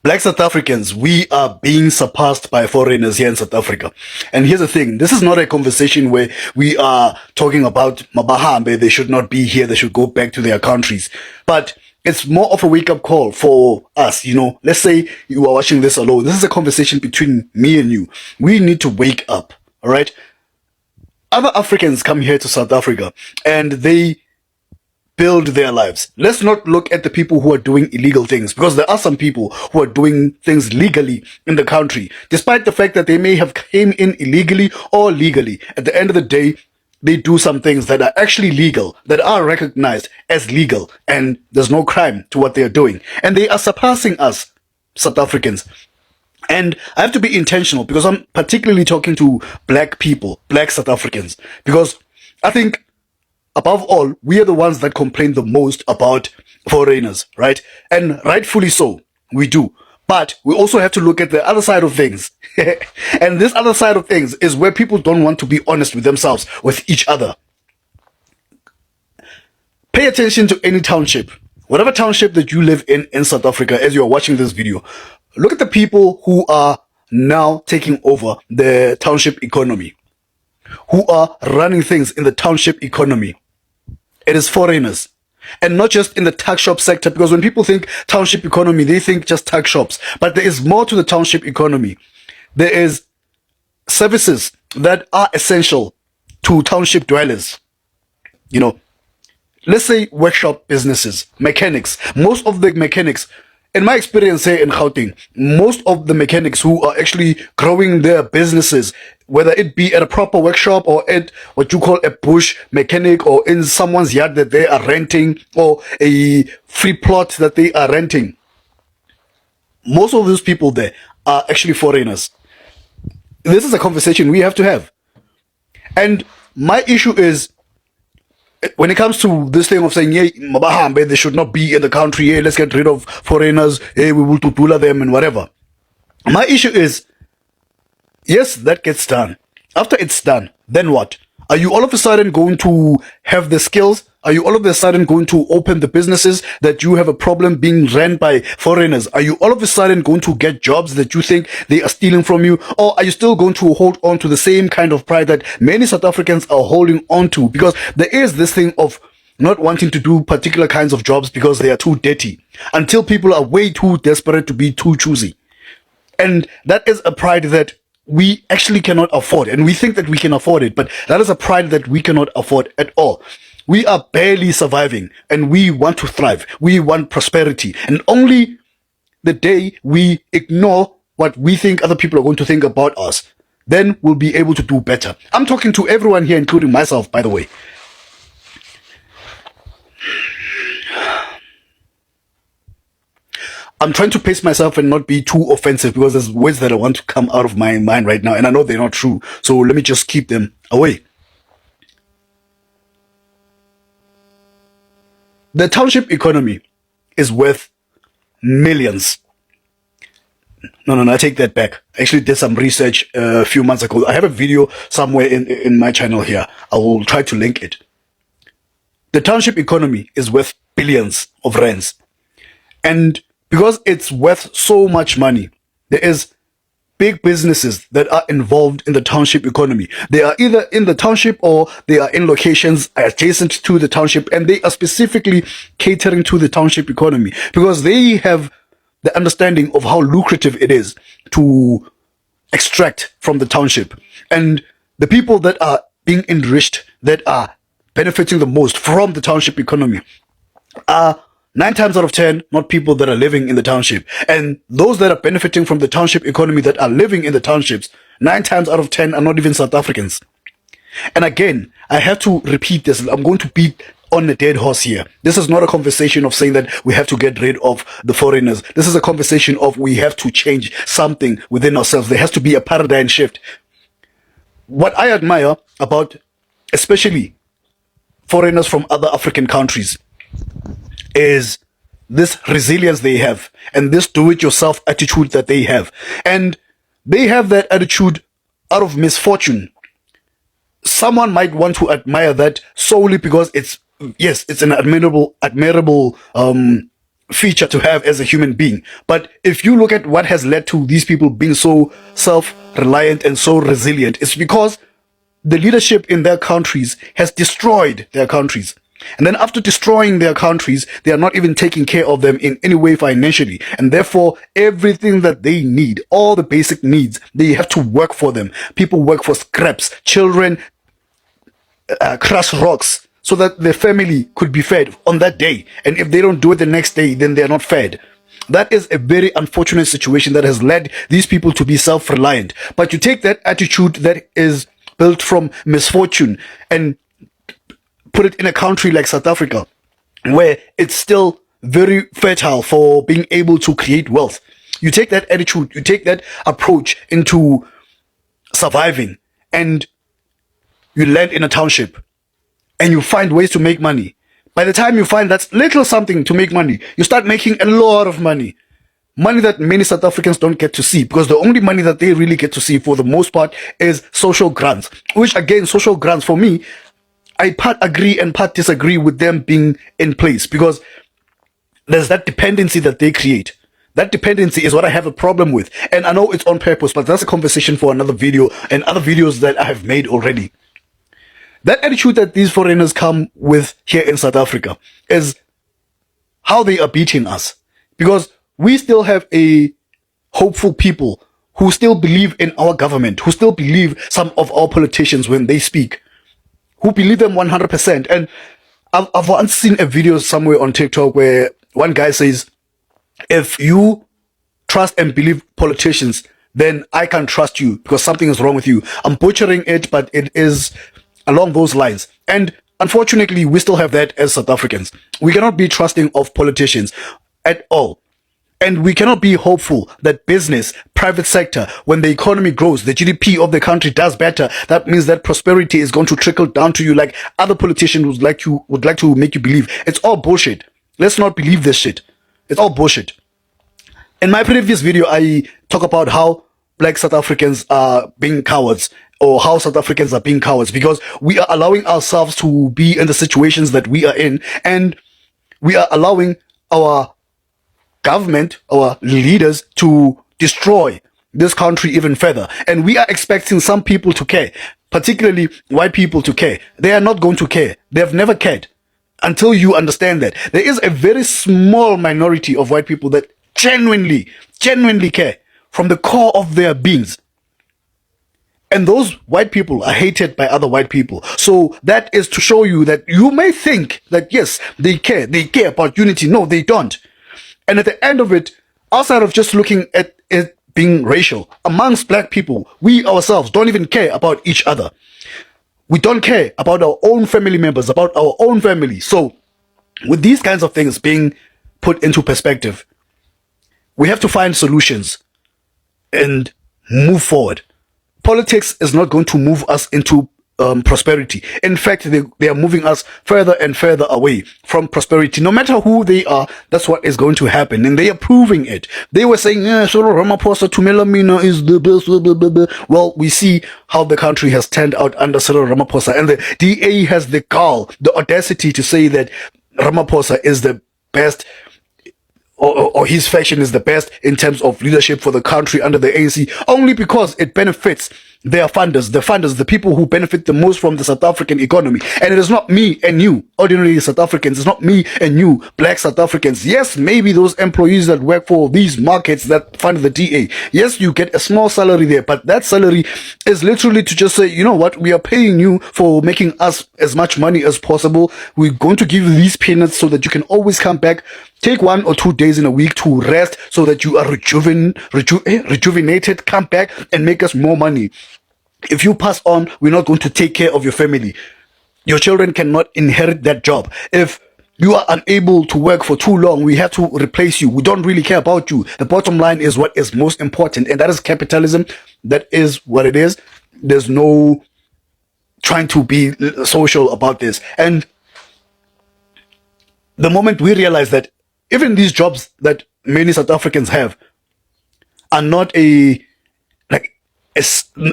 Black South Africans, we are being surpassed by foreigners here in South Africa. And here's the thing, this is not a conversation where we are talking about Mabahambe, they should not be here, they should go back to their countries. But it's more of a wake-up call for us, you know. Let's say you are watching this alone. This is a conversation between me and you. We need to wake up, all right? Other Africans come here to South Africa and they build their lives. Let's not look at the people who are doing illegal things, because there are some people who are doing things legally in the country, despite the fact that they may have came in illegally or legally. At the end of the day, they do some things that are actually legal, that are recognized as legal, and there's no crime to what they're doing. And they are surpassing us, South Africans. And I have to be intentional because I'm particularly talking to black people, black South Africans, because I think above all, we are the ones that complain the most about foreigners, right? And rightfully so, we do. But we also have to look at the other side of things. And this other side of things is where people don't want to be honest with themselves, with each other. Pay attention to any township, whatever township that you live in South Africa, as you are watching this video. Look at the people who are now taking over the township economy, who are running things in the township economy. It is foreigners. And not just in the tuck shop sector, because when people think township economy, they think just tuck shops. But there is more to the township economy. There is services that are essential to township dwellers. You know, let's say workshop businesses, mechanics. Most of the mechanics, in my experience here in Gauteng, most of the mechanics who are actually growing their businesses, whether it be at a proper workshop or at what you call a bush mechanic, or in someone's yard that they are renting, or a free plot that they are renting, most of those people there are actually foreigners. This is a conversation we have to have. And my issue is, when it comes to this thing of saying, hey, Mabahambe, they should not be in the country, hey, let's get rid of foreigners, hey, we will tutula them and whatever. My issue is, yes, that gets done. After it's done, then what? Are you all of a sudden going to have the skills? Are you all of a sudden going to open the businesses that you have a problem being ran by foreigners? Are you all of a sudden going to get jobs that you think they are stealing from you? Or are you still going to hold on to the same kind of pride that many South Africans are holding on to? Because there is this thing of not wanting to do particular kinds of jobs because they are too dirty, until people are way too desperate to be too choosy. And that is a pride that we actually cannot afford. And we think that we can afford it, but that is a pride that we cannot afford at all. We are barely surviving and we want to thrive. We want prosperity. And only the day we ignore what we think other people are going to think about us, then we'll be able to do better. I'm talking to everyone here, including myself, by the way. I'm trying to pace myself and not be too offensive, because there's words that I want to come out of my mind right now, and I know they're not true. So let me just keep them away. The township economy is worth millions. No, I take that back. I actually did some research a few months ago. I have a video somewhere in my channel here. I will try to link it. The township economy is worth billions of rands. And because it's worth so much money, there is big businesses that are involved in the township economy. They are either in the township or they are in locations adjacent to the township, and they are specifically catering to the township economy because they have the understanding of how lucrative it is to extract from the township. And the people that are being enriched, that are benefiting the most from the township economy, are 9 times out of 10 not people that are living in the township. And those that are benefiting from the township economy, that are living in the townships, 9 times out of 10 are not even South Africans. And again, I have to repeat this. I'm going to beat on a dead horse here. This is not a conversation of saying that we have to get rid of the foreigners. This is a conversation of we have to change something within ourselves. There has to be a paradigm shift. What I admire about especially foreigners from other African countries is this resilience they have and this do-it-yourself attitude that they have. And they have that attitude out of misfortune. Someone might want to admire that solely because it's an admirable feature to have as a human being. But if you look at what has led to these people being so self-reliant and so resilient, it's because the leadership in their countries has destroyed their countries. And then after destroying their countries, they are not even taking care of them in any way financially. And therefore, everything that they need, all the basic needs, they have to work for them. People work for scraps. Children crush rocks so that their family could be fed on that day. And if they don't do it the next day, then they are not fed. That is a very unfortunate situation that has led these people to be self-reliant. But you take that attitude that is built from misfortune and put it in a country like South Africa, where it's still very fertile for being able to create wealth. You take that attitude, you take that approach into surviving, and you land in a township and you find ways to make money. By the time you find that little something to make money, you start making a lot of money. Money that many South Africans don't get to see, because the only money that they really get to see for the most part is social grants, which again, social grants for me, I part agree and part disagree with them being in place, because there's that dependency that they create. That dependency is what I have a problem with. And I know it's on purpose, but that's a conversation for another video and other videos that I have made already. That attitude that these foreigners come with here in South Africa is how they are beating us. Because we still have a hopeful people who still believe in our government, who still believe some of our politicians when they speak, who believe them 100%. And I've once seen a video somewhere on TikTok where one guy says, if you trust and believe politicians, then I can't trust you because something is wrong with you. I'm butchering it, but it is along those lines. And unfortunately, we still have that as South Africans. We cannot be trusting of politicians at all. And we cannot be hopeful that business, private sector, when the economy grows, the GDP of the country does better, that means that prosperity is going to trickle down to you like other politicians would like to make you believe. It's all bullshit. Let's not believe this shit. It's all bullshit. In my previous video, I talk about how black South Africans are being cowards, or how South Africans are being cowards, because we are allowing ourselves to be in the situations that we are in, and we are allowing our government, our leaders, to destroy this country even further. And we are expecting some people to care, particularly white people to care. They are not going to care. They have never cared until you understand that. There is a very small minority of white people that genuinely care from the core of their beings. And those white people are hated by other white people. So that is to show you that you may think that, yes, they care about unity. No, they don't. And at the end of it, outside of just looking at it being racial, amongst black people, we ourselves don't even care about each other. We don't care about our own family members, about our own family. So with these kinds of things being put into perspective, we have to find solutions and move forward. Politics is not going to move us into prosperity. In fact, they are moving us further and further away from prosperity. No matter who they are, that's what is going to happen. And they are proving it. They were saying, Cyril Ramaphosa Tumela Mina is the best. Blah, blah, blah, blah. Well, we see how the country has turned out under Cyril Ramaphosa. And the DA has the gall, the audacity to say that Ramaphosa is the best, or his faction is the best in terms of leadership for the country under the ANC, only because it benefits their funders, the people who benefit the most from the South African economy. And it is not me and you, ordinary South Africans. It's not me and you, black South Africans. Yes, maybe those employees that work for these markets that fund the DA. Yes, you get a small salary there, but that salary is literally to just say, you know what, we are paying you for making us as much money as possible. We're going to give you these peanuts so that you can always come back, take 1 or 2 days in a week to rest so that you are rejuvenated, come back and make us more money. If you pass on, we're not going to take care of your family. Your children cannot inherit that job. If you are unable to work for too long, we have to replace you. We don't really care about you. The bottom line is what is most important, and that is capitalism. That is what it is. There's no trying to be social about this. And the moment we realize that even these jobs that many South Africans have are not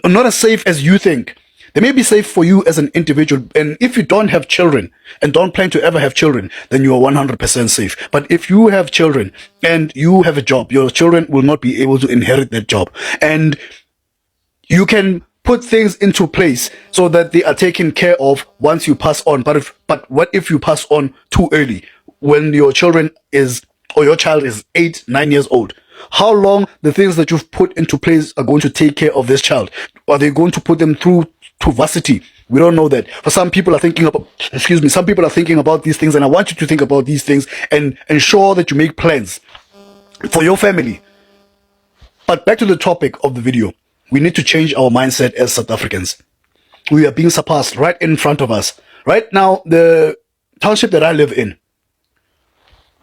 not as safe as you think. They may be safe for you as an individual. And if you don't have children and don't plan to ever have children, then you are 100% safe. But if you have children and you have a job, your children will not be able to inherit that job. And you can put things into place so that they are taken care of once you pass on. But what if you pass on too early, when your children is, or your child is 8, 9 years old? How long the things that you've put into place are going to take care of this child? Are they going to put them through to varsity? We don't know that. For some people are thinking about, some people are thinking about these things, and I want you to think about these things and ensure that you make plans for your family. But back to the topic of the video. We need to change our mindset as South Africans. We are being surpassed right in front of us. Right now, the township that I live in,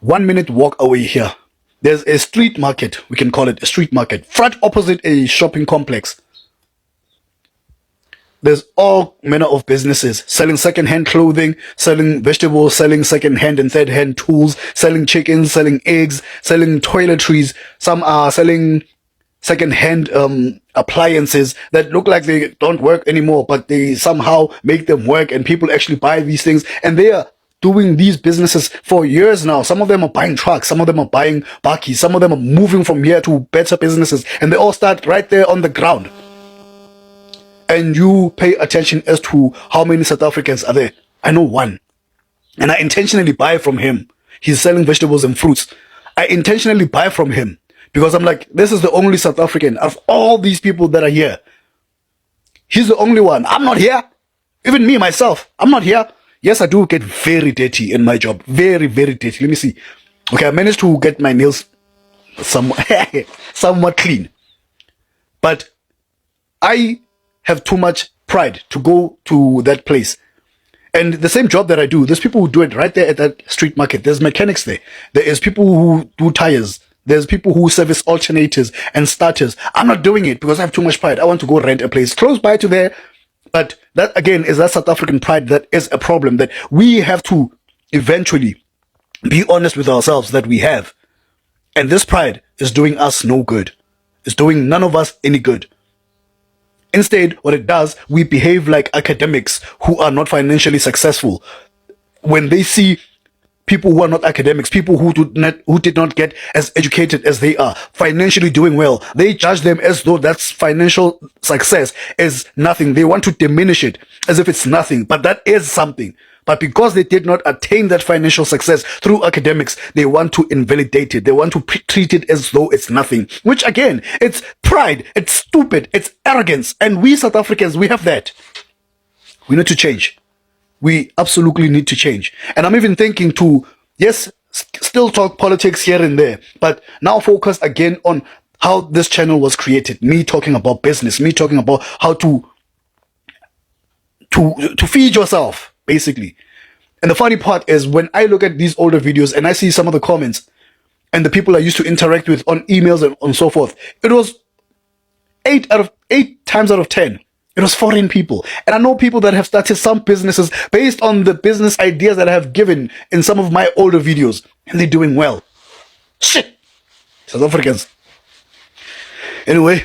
1 minute walk away here, there's a street market, we can call it a street market, right opposite a shopping complex. There's all manner of businesses selling second-hand clothing, selling vegetables, selling second-hand and third-hand tools, selling chickens, selling eggs, selling toiletries. Some are selling second-hand appliances that look like they don't work anymore, but they somehow make them work, and people actually buy these things, and they are doing these businesses for years now. Some of them are buying trucks, some of them are buying bakkies, some of them are moving from here to better businesses, and they all start right there on the ground. And you pay attention as to how many South Africans are there. I know one, and I intentionally buy from him. He's selling vegetables and fruits. I intentionally buy from him because I'm like, this is the only South African of all these people that are here. He's the only one. I'm not here. Even me, myself, I'm not here. Yes, I do get very dirty in my job. Very, very dirty. Let me see. Okay, I managed to get my nails somewhat clean. But I have too much pride to go to that place. And the same job that I do, there's people who do it right there at that street market. There's mechanics there. There is people who do tires. There's people who service alternators and starters. I'm not doing it because I have too much pride. I want to go rent a place close by to there. But that, again, is that South African pride that is a problem that we have to eventually be honest with ourselves that we have. And this pride is doing us no good. It's doing none of us any good. Instead, what it does, we behave like academics who are not financially successful. When they see people who are not academics, people who did not get as educated as they are, financially doing well, they judge them as though that's financial success is nothing. They want to diminish it as if it's nothing, but that is something. But because they did not attain that financial success through academics, they want to invalidate it. They want to treat it as though it's nothing, which again, it's pride, it's stupid, it's arrogance. And we South Africans, we have that. We need to change. We absolutely need to change. And I'm even thinking to, yes, still talk politics here and there, but now focus again on how this channel was created. Me talking about business, me talking about how to feed yourself, basically. And the funny part is when I look at these older videos and I see some of the comments and the people I used to interact with on emails and so forth, it was 8 times out of 10. It was foreign people. And I know people that have started some businesses based on the business ideas that I have given in some of my older videos. And they're doing well. Shit! South Africans. Anyway,